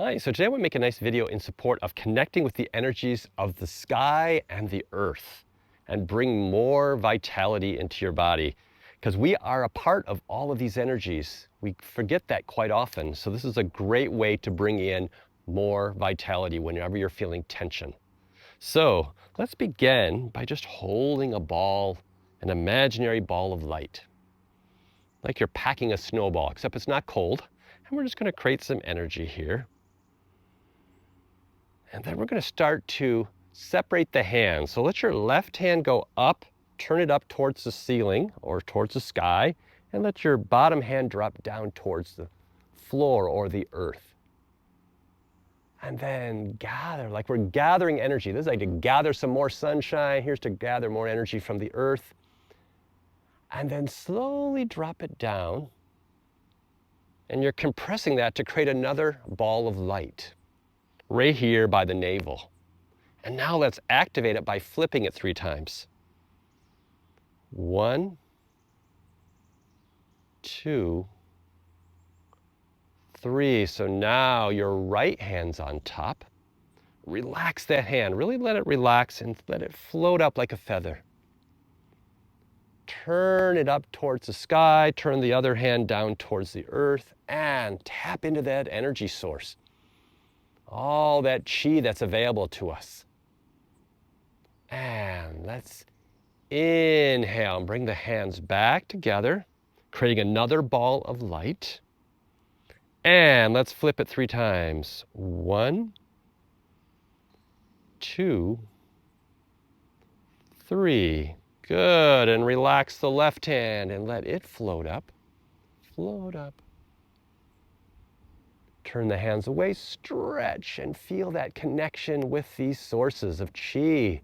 Hi, so today I want to make a nice video in support of connecting with the energies of the sky and the earth and bring more vitality into your body because we are a part of all of these energies. We forget that quite often. So this is a great way to bring in more vitality whenever you're feeling tension. So let's begin by just holding a ball, an imaginary ball of light, like you're packing a snowball, except it's not cold. And we're just going to create some energy here. And then we're going to start to separate the hands. So let your left hand go up, turn it up towards the ceiling or towards the sky, and let your bottom hand drop down towards the floor or the earth. And then gather, like we're gathering energy. This is like to gather some more sunshine. Here's to gather more energy from the earth. And then slowly drop it down. And you're compressing that to create another ball of light right here by the navel. And now let's activate it by flipping it 3 times. 1, 2, 3. So now your right hand's on top. Relax that hand. Really let it relax and let it float up like a feather. Turn it up towards the sky. Turn the other hand down towards the earth and tap into that energy source. All that chi that's available to us. And let's inhale and bring the hands back together, creating another ball of light. And let's flip it 3 times. 1, 2, 3. Good. And relax the left hand and let it float up. Float up. Turn the hands away, stretch, and feel that connection with these sources of chi.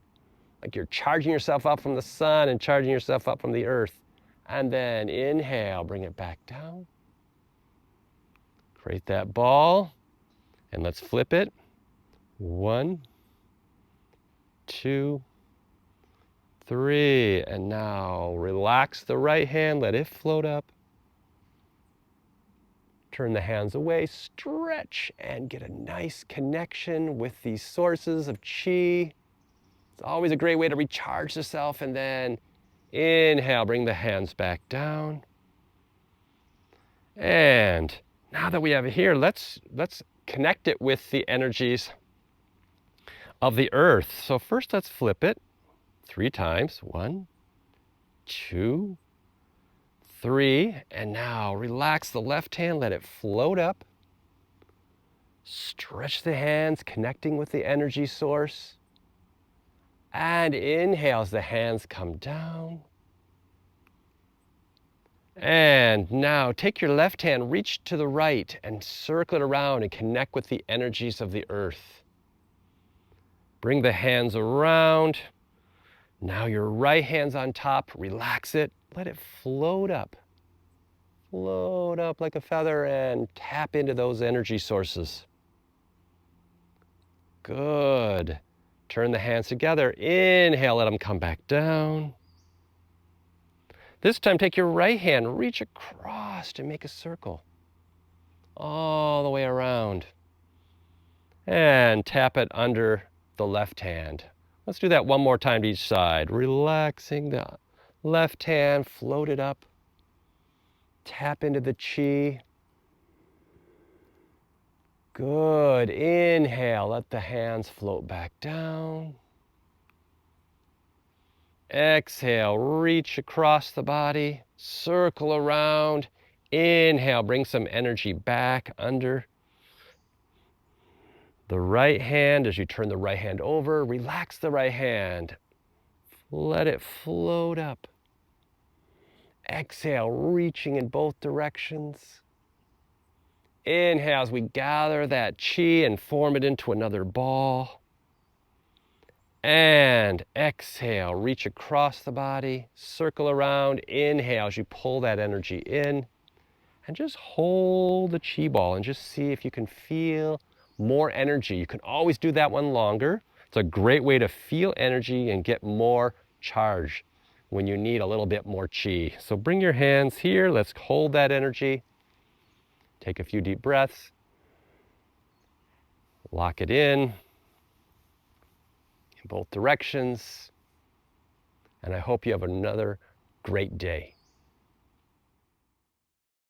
Like you're charging yourself up from the sun and charging yourself up from the earth. And then inhale, bring it back down. Create that ball. And let's flip it. 1, 2, 3. And now relax the right hand, let it float up. Turn the hands away, stretch, and get a nice connection with these sources of chi. It's always a great way to recharge yourself. And then inhale, bring the hands back down. And now that we have it here, let's connect it with the energies of the earth. So first let's flip it 3 times. 1, 2, 3. And now relax the left hand, let it float up. Stretch the hands, connecting with the energy source. And inhale as the hands come down. And now take your left hand, reach to the right and circle it around and connect with the energies of the earth. Bring the hands around. Now your right hand's on top, relax it, let it float up. Float up like a feather and tap into those energy sources. Good. Turn the hands together, inhale, let them come back down. This time take your right hand, reach across to make a circle. All the way around. And tap it under the left hand. Let's do that one more time to each side. Relaxing the left hand, float it up. Tap into the chi. Good. Inhale, let the hands float back down. Exhale, reach across the body, circle around. Inhale, bring some energy back under the right hand as you turn the right hand over. Relax the right hand. Let it float up. Exhale, reaching in both directions. Inhale as we gather that chi and form it into another ball. And exhale, reach across the body, circle around. Inhale as you pull that energy in. And just hold the chi ball and just see if you can feel more energy. You can always do that one longer. It's a great way to feel energy and get more charge when you need a little bit more chi. So bring your hands here. Let's hold that energy. Take a few deep breaths. Lock it in both directions. And I hope you have another great day.